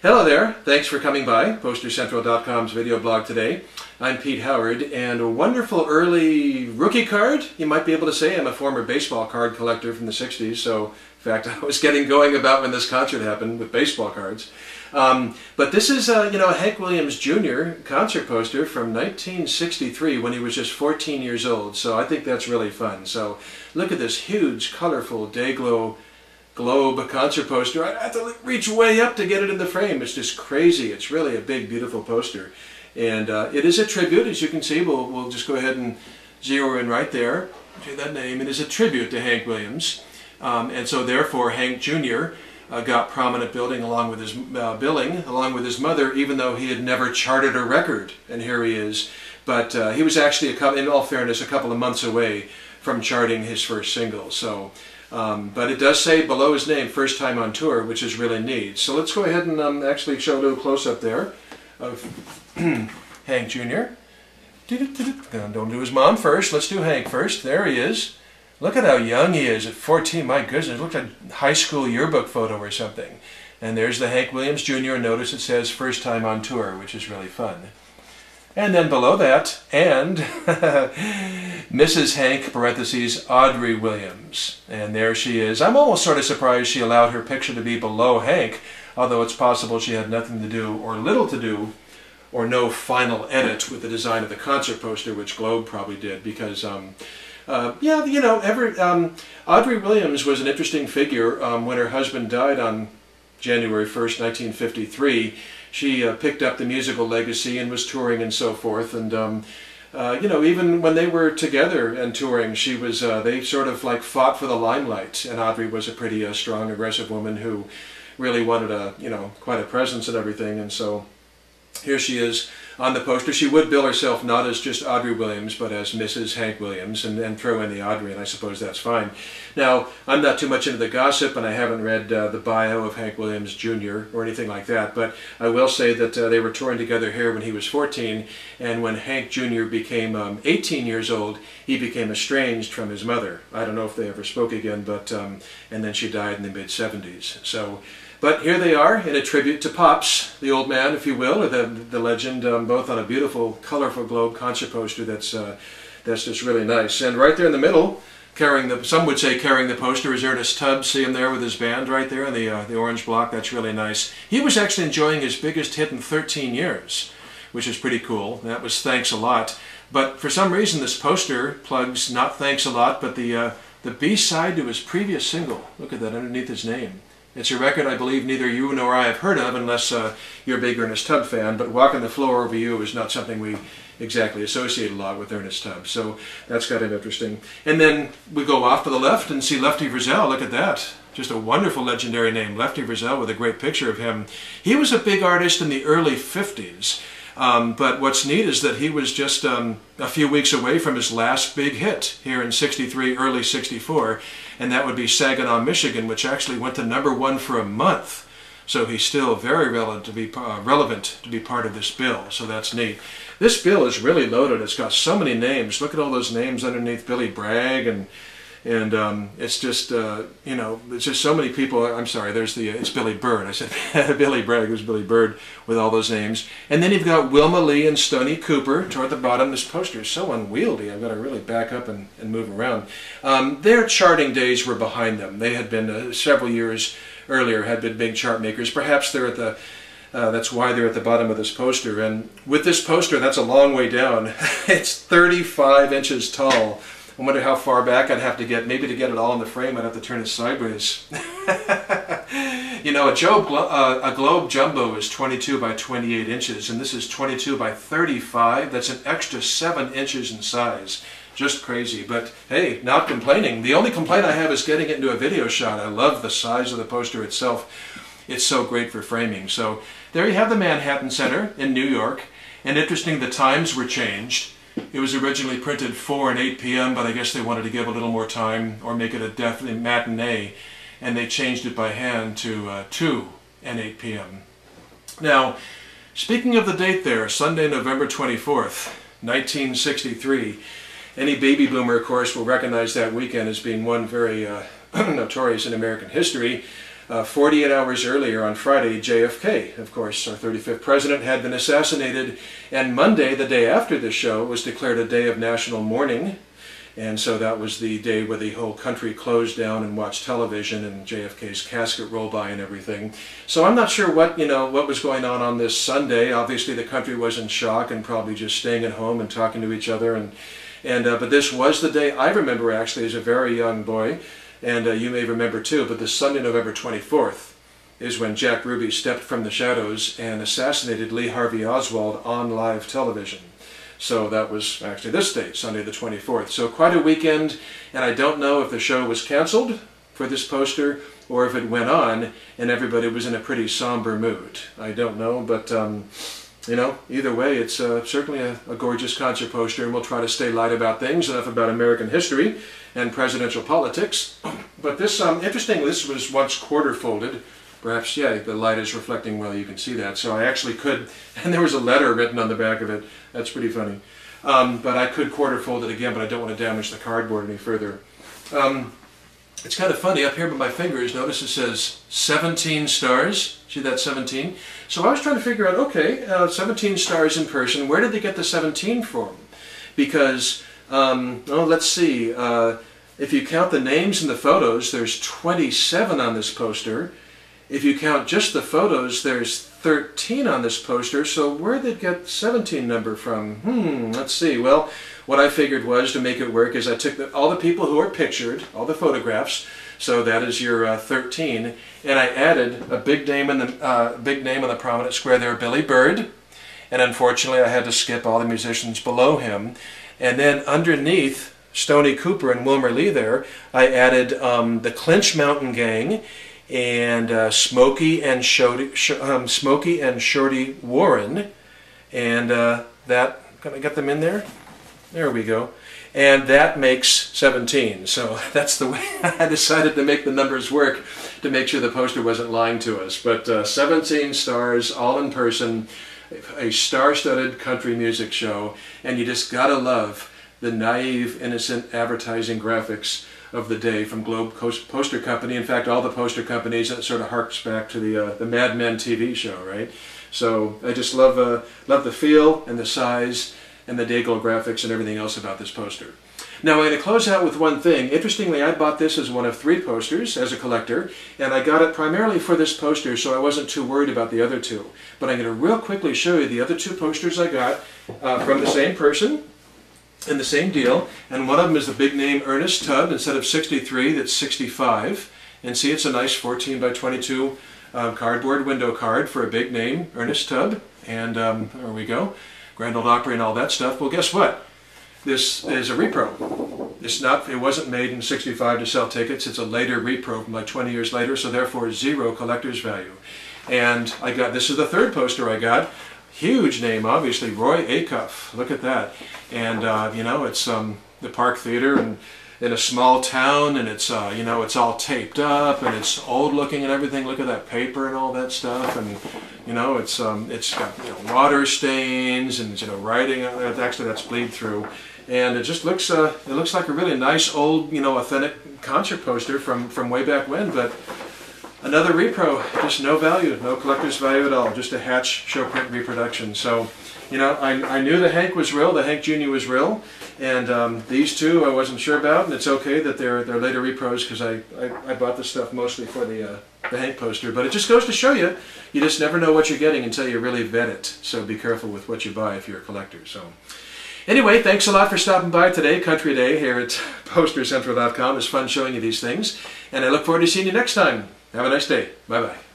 Hello there, thanks for coming by PosterCentral.com's video blog today. I'm Pete Howard, and a wonderful early rookie card, you might be able to say. I'm a former baseball card collector from the 60s, so in fact I was getting going about when this concert happened with baseball cards. But this is a Hank Williams Jr. concert poster from 1963 when he was just 14 years old, so I think that's really fun. So look at this huge, colorful Day-Glo globe concert poster. I have to reach way up to get it in the frame. It's just crazy. It's really a big, beautiful poster. And it is a tribute, as you can see. We'll just go ahead and zero in right there. See that name. It is a tribute to Hank Williams. And so therefore Hank Jr. Got prominent billing along with his mother, even though he had never charted a record. And here he is. But he was actually, in all fairness, a couple of months away from charting his first single. So. But it does say below his name, first time on tour, which is really neat. So let's go ahead and actually show a little close-up there of Hank Jr. Don't do his mom first, let's do Hank first. There he is. Look at how young he is at 14, my goodness, it looks like a high school yearbook photo or something. And there's the Hank Williams Jr. and notice it says first time on tour, which is really fun. And then below that, and Mrs. Hank, parentheses, Audrey Williams. And there she is. I'm almost sort of surprised she allowed her picture to be below Hank, although it's possible she had nothing to do, or little to do, or no final edit with the design of the concert poster, which Globe probably did, because, Audrey Williams was an interesting figure. When her husband died on January 1st, 1953, she picked up the musical legacy and was touring and so forth. And even when they were together and touring, she was they sort of like fought for the limelight. And Audrey was a pretty strong, aggressive woman who really wanted quite a presence and everything. And so here she is on the poster. She would bill herself not as just Audrey Williams, but as Mrs. Hank Williams, and throw in the Audrey, and I suppose that's fine. Now, I'm not too much into the gossip, and I haven't read the bio of Hank Williams Jr. or anything like that, but I will say that they were touring together here when he was 14, and when Hank Jr. became 18 years old, he became estranged from his mother. I don't know if they ever spoke again, but and then she died in the mid-70s. So. But here they are in a tribute to Pops, the old man, if you will, or the legend, both on a beautiful, colorful globe concert poster that's just really nice. And right there in the middle, some would say carrying the poster, is Ernest Tubbs. See him there with his band right there on the orange block. That's really nice. He was actually enjoying his biggest hit in 13 years, which is pretty cool. That was Thanks a Lot. But for some reason, this poster plugs not Thanks a Lot, but the B-side to his previous single. Look at that underneath his name. It's a record I believe neither you nor I have heard of, unless you're a big Ernest Tubb fan, but Walking the Floor Over You is not something we exactly associate a lot with Ernest Tubb, so that's kind of interesting. And then we go off to the left and see Lefty Frizzell. Look at that. Just a wonderful legendary name, Lefty Frizzell, with a great picture of him. He was a big artist in the early 50s. But what's neat is that he was just a few weeks away from his last big hit here in 63, early 64, and that would be Saginaw, Michigan, which actually went to #1 for a month. So he's still very relevant to be part of this bill, so that's neat. This bill is really loaded. It's got so many names. Look at all those names underneath Billy Bragg, and it's just, it's just so many people. I'm sorry, it's Billy Bird. I said Billy Bragg, it was Billy Bird with all those names. And then you've got Wilma Lee and Stoney Cooper toward the bottom. This poster is so unwieldy. I've got to really back up and move around. Their charting days were behind them. They had been, several years earlier, had been big chart makers. Perhaps they're at the, that's why they're at the bottom of this poster. And with this poster, that's a long way down. It's 35 inches tall. I wonder how far back I'd have to get. Maybe to get it all in the frame, I'd have to turn it sideways. A globe jumbo is 22 by 28 inches, and this is 22 by 35. That's an extra 7 inches in size. Just crazy, but hey, not complaining. The only complaint I have is getting it into a video shot. I love the size of the poster itself. It's so great for framing. So there you have the Manhattan Center in New York. And interesting, the times were changed. It was originally printed 4 and 8 p.m., but I guess they wanted to give a little more time or make it a definite matinee, and they changed it by hand to 2 and 8 p.m. Now, speaking of the date there, Sunday, November 24th, 1963, any baby boomer, of course, will recognize that weekend as being one very notorious in American history. 48 hours earlier on Friday, JFK, of course, our 35th president, had been assassinated, and Monday, the day after the show, was declared a day of national mourning. And so that was the day where the whole country closed down and watched television and JFK's casket roll by and everything. So I'm not sure what was going on this Sunday. Obviously the country was in shock and probably just staying at home and talking to each other. But this was the day I remember actually as a very young boy, and you may remember too, but this Sunday, November 24th, is when Jack Ruby stepped from the shadows and assassinated Lee Harvey Oswald on live television. So that was actually this date, Sunday the 24th. So quite a weekend, and I don't know if the show was canceled for this poster or if it went on and everybody was in a pretty somber mood. I don't know, but either way, it's certainly a gorgeous concert poster, and we'll try to stay light about things, enough about American history and presidential politics. But this, interestingly, this was once quarter folded. Perhaps, yeah, the light is reflecting well, you can see that. So I actually could, and there was a letter written on the back of it. That's pretty funny. But I could quarter fold it again, but I don't want to damage the cardboard any further. It's kind of funny, up here by my fingers, notice it says 17 stars. See that 17? So I was trying to figure out, okay, 17 stars in person, where did they get the 17 from? Because, let's see, if you count the names and the photos, there's 27 on this poster. If you count just the photos, there's 13 on this poster, so where did they get the 17 number from? Let's see. Well, what I figured was, to make it work, is I took all the people who are pictured, all the photographs, so that is your 13, and I added a big name in the prominent square there, Billy Bird, and unfortunately I had to skip all the musicians below him, and then underneath Stoney Cooper and Wilmer Lee there, I added the Clinch Mountain Gang, and Smokey and Shorty Warren, and that, can I get them in there? There we go. And that makes 17. So that's the way I decided to make the numbers work, to make sure the poster wasn't lying to us. But 17 stars, all in person, a star-studded country music show, and you just gotta love the naive, innocent advertising graphics of the day from Globe Poster Company. In fact, all the poster companies, that sort of harks back to the Mad Men TV show, right? So I just love the feel and the size and the Day-Glo graphics and everything else about this poster. Now I'm going to close out with one thing. Interestingly, I bought this as one of 3 posters as a collector, and I got it primarily for this poster, so I wasn't too worried about the other 2. But I'm going to real quickly show you the other 2 posters I got from the same person, and the same deal, and one of them is the big name Ernest Tubb. Instead of 63, that's 65, and see, it's a nice 14 by 22 cardboard window card for a big name Ernest Tubb, and there we go, Grand Ole Opry and all that stuff. Well, guess what? This is a repro. It wasn't made in 65 to sell tickets. It's a later repro from like 20 years later, so therefore 0 collector's value. And I got, this is the 3rd poster I got. Huge name, obviously, Roy Acuff. Look at that. And, it's the Park Theater and in a small town, and it's, it's all taped up, and it's old looking and everything. Look at that paper and all that stuff. And, it's got, water stains and, writing. Actually, that's bleed through. And it just looks, it looks like a really nice old, authentic concert poster from way back when, but another repro, just no value, no collector's value at all, just a Hatch show print reproduction. So, I knew the Hank was real, the Hank Jr. was real, and these 2 I wasn't sure about, and it's okay that they're later repros, because I bought this stuff mostly for the Hank poster. But it just goes to show you, you just never know what you're getting until you really vet it. So be careful with what you buy if you're a collector. So anyway, thanks a lot for stopping by today, Country Day, here at PosterCentral.com. It's fun showing you these things, and I look forward to seeing you next time. Have a nice day. Bye-bye.